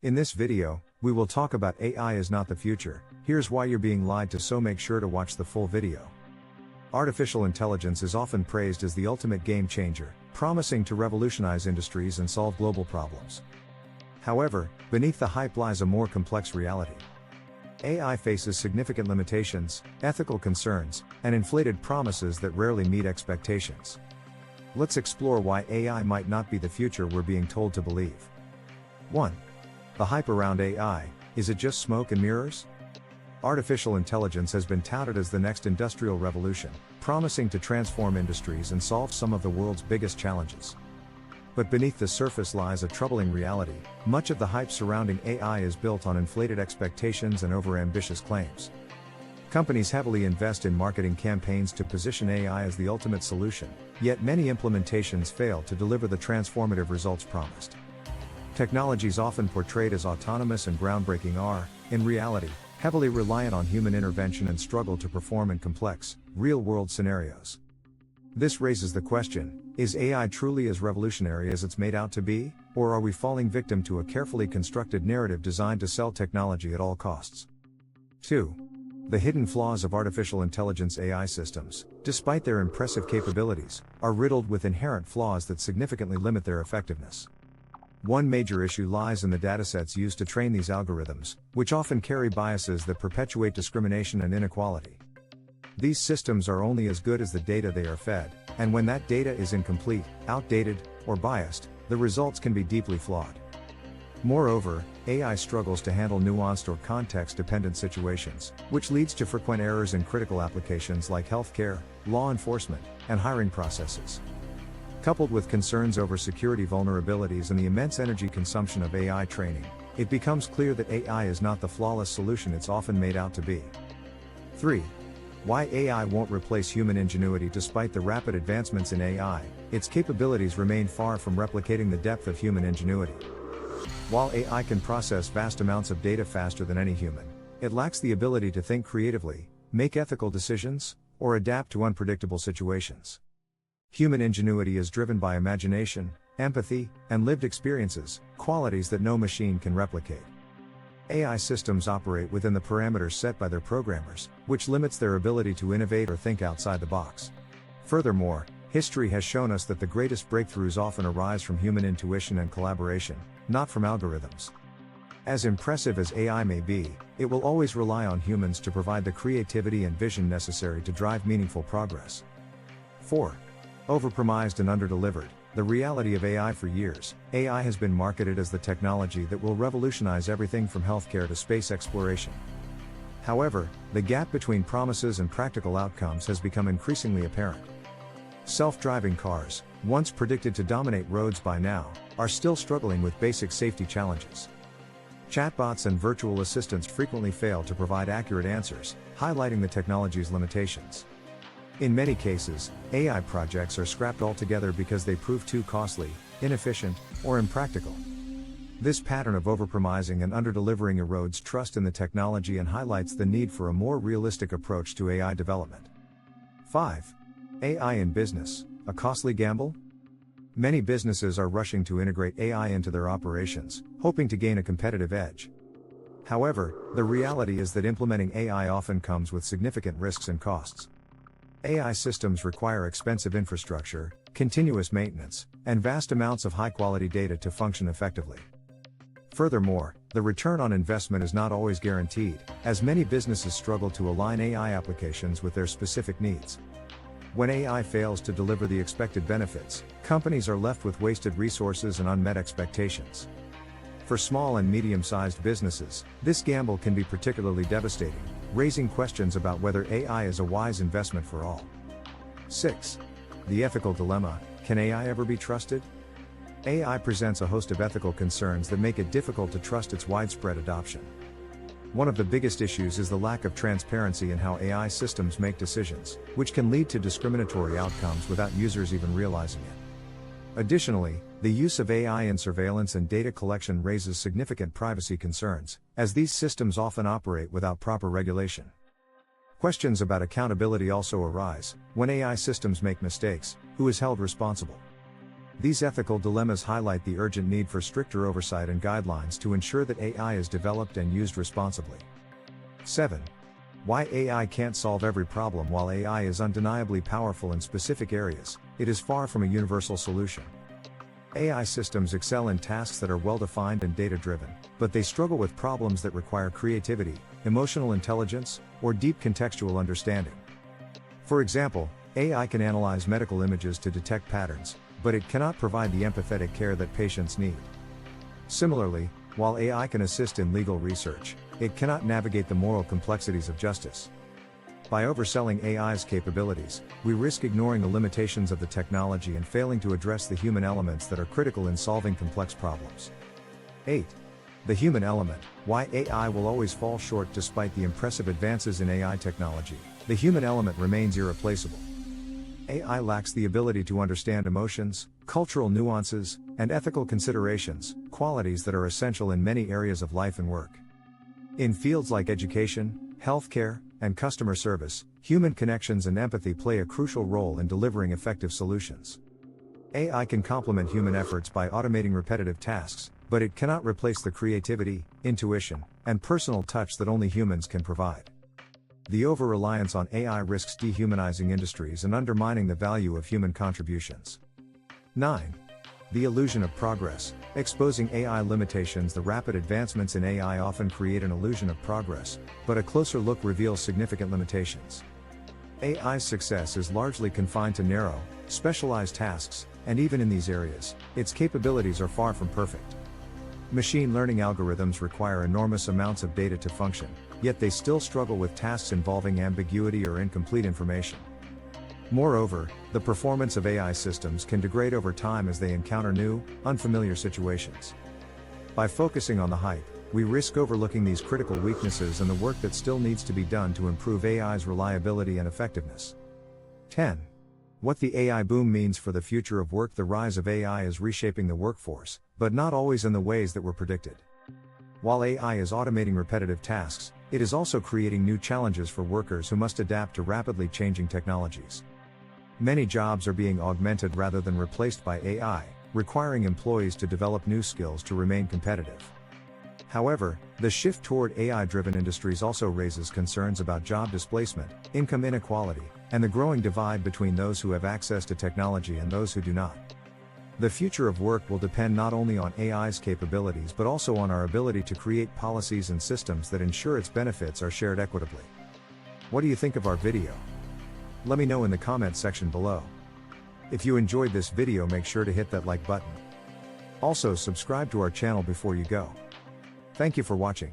In this video, we will talk about AI is not the future. Here's why you're being lied to, so make sure to watch the full video. Artificial intelligence is often praised as the ultimate game changer, promising to revolutionize industries and solve global problems. However, beneath the hype lies a more complex reality. AI faces significant limitations, ethical concerns, and inflated promises that rarely meet expectations. Let's explore why AI might not be the future we're being told to believe. 1. The hype around AI, is it just smoke and mirrors? Artificial intelligence has been touted as the next industrial revolution, promising to transform industries and solve some of the world's biggest challenges. But beneath the surface lies a troubling reality. Much of the hype surrounding AI is built on inflated expectations and overambitious claims. Companies heavily invest in marketing campaigns to position AI as the ultimate solution, yet many implementations fail to deliver the transformative results promised. Technologies often portrayed as autonomous and groundbreaking are, in reality, heavily reliant on human intervention and struggle to perform in complex, real-world scenarios. This raises the question, is AI truly as revolutionary as it's made out to be, or are we falling victim to a carefully constructed narrative designed to sell technology at all costs? 2. The hidden flaws of artificial intelligence. AI systems, despite their impressive capabilities, are riddled with inherent flaws that significantly limit their effectiveness. One major issue lies in the datasets used to train these algorithms, which often carry biases that perpetuate discrimination and inequality. These systems are only as good as the data they are fed, and when that data is incomplete, outdated, or biased, the results can be deeply flawed. Moreover, AI struggles to handle nuanced or context-dependent situations, which leads to frequent errors in critical applications like healthcare, law enforcement, and hiring processes. Coupled with concerns over security vulnerabilities and the immense energy consumption of AI training, it becomes clear that AI is not the flawless solution it's often made out to be. 3. Why AI won't replace human ingenuity. Despite the rapid advancements in AI, its capabilities remain far from replicating the depth of human ingenuity. While AI can process vast amounts of data faster than any human, it lacks the ability to think creatively, make ethical decisions, or adapt to unpredictable situations. Human ingenuity is driven by imagination, empathy, and lived experiences, qualities that no machine can replicate. AI systems operate within the parameters set by their programmers, which limits their ability to innovate or think outside the box. Furthermore, history has shown us that the greatest breakthroughs often arise from human intuition and collaboration, not from algorithms. As impressive as AI may be, it will always rely on humans to provide the creativity and vision necessary to drive meaningful progress. 4. Overpromised and underdelivered. The reality of AI. For years, AI has been marketed as the technology that will revolutionize everything from healthcare to space exploration. However, the gap between promises and practical outcomes has become increasingly apparent. Self-driving cars, once predicted to dominate roads by now, are still struggling with basic safety challenges. Chatbots and virtual assistants frequently fail to provide accurate answers, highlighting the technology's limitations. In many cases, AI projects are scrapped altogether because they prove too costly, inefficient, or impractical. This pattern of overpromising and underdelivering erodes trust in the technology and highlights the need for a more realistic approach to AI development. 5. AI in business, a costly gamble? Many businesses are rushing to integrate AI into their operations, hoping to gain a competitive edge. However, the reality is that implementing AI often comes with significant risks and costs. AI systems require expensive infrastructure, continuous maintenance, and vast amounts of high-quality data to function effectively. Furthermore, the return on investment is not always guaranteed, as many businesses struggle to align AI applications with their specific needs. When AI fails to deliver the expected benefits, companies are left with wasted resources and unmet expectations. For small and medium-sized businesses, this gamble can be particularly devastating, raising questions about whether AI is a wise investment for all. 6. The ethical dilemma, can AI ever be trusted? AI presents a host of ethical concerns that make it difficult to trust its widespread adoption. One of the biggest issues is the lack of transparency in how AI systems make decisions, which can lead to discriminatory outcomes without users even realizing it. Additionally, the use of AI in surveillance and data collection raises significant privacy concerns, as these systems often operate without proper regulation. Questions about accountability also arise. When AI systems make mistakes, who is held responsible? These ethical dilemmas highlight the urgent need for stricter oversight and guidelines to ensure that AI is developed and used responsibly. 7. Why AI can't solve every problem. While AI is undeniably powerful in specific areas, it is far from a universal solution. AI systems excel in tasks that are well-defined and data-driven, but they struggle with problems that require creativity, emotional intelligence, or deep contextual understanding. For example, AI can analyze medical images to detect patterns, but it cannot provide the empathetic care that patients need. Similarly, while AI can assist in legal research, it cannot navigate the moral complexities of justice. By overselling AI's capabilities, we risk ignoring the limitations of the technology and failing to address the human elements that are critical in solving complex problems. 8. The human element. Why AI will always fall short. Despite the impressive advances in AI technology, the human element remains irreplaceable. AI lacks the ability to understand emotions, cultural nuances, and ethical considerations, qualities that are essential in many areas of life and work. In fields like education, healthcare, and customer service, human connections and empathy play a crucial role in delivering effective solutions. AI can complement human efforts by automating repetitive tasks, but it cannot replace the creativity, intuition, and personal touch that only humans can provide. The over-reliance on AI risks dehumanizing industries and undermining the value of human contributions. 9. The illusion of progress. Exposing AI limitations. The rapid advancements in AI often create an illusion of progress, but a closer look reveals significant limitations. AI's success is largely confined to narrow, specialized tasks, and even in these areas, its capabilities are far from perfect. Machine learning algorithms require enormous amounts of data to function, yet they still struggle with tasks involving ambiguity or incomplete information. Moreover, the performance of AI systems can degrade over time as they encounter new, unfamiliar situations. By focusing on the hype, we risk overlooking these critical weaknesses and the work that still needs to be done to improve AI's reliability and effectiveness. 10. What the AI boom means for the future of work. The rise of AI is reshaping the workforce, but not always in the ways that were predicted. While AI is automating repetitive tasks, it is also creating new challenges for workers who must adapt to rapidly changing technologies. Many jobs are being augmented rather than replaced by AI, requiring employees to develop new skills to remain competitive. However, the shift toward AI-driven industries also raises concerns about job displacement, income inequality, and the growing divide between those who have access to technology and those who do not. The future of work will depend not only on AI's capabilities but also on our ability to create policies and systems that ensure its benefits are shared equitably. What do you think of our video? Let me know in the comments section below. If you enjoyed this video, make sure to hit that like button. Also, subscribe to our channel before you go. Thank you for watching.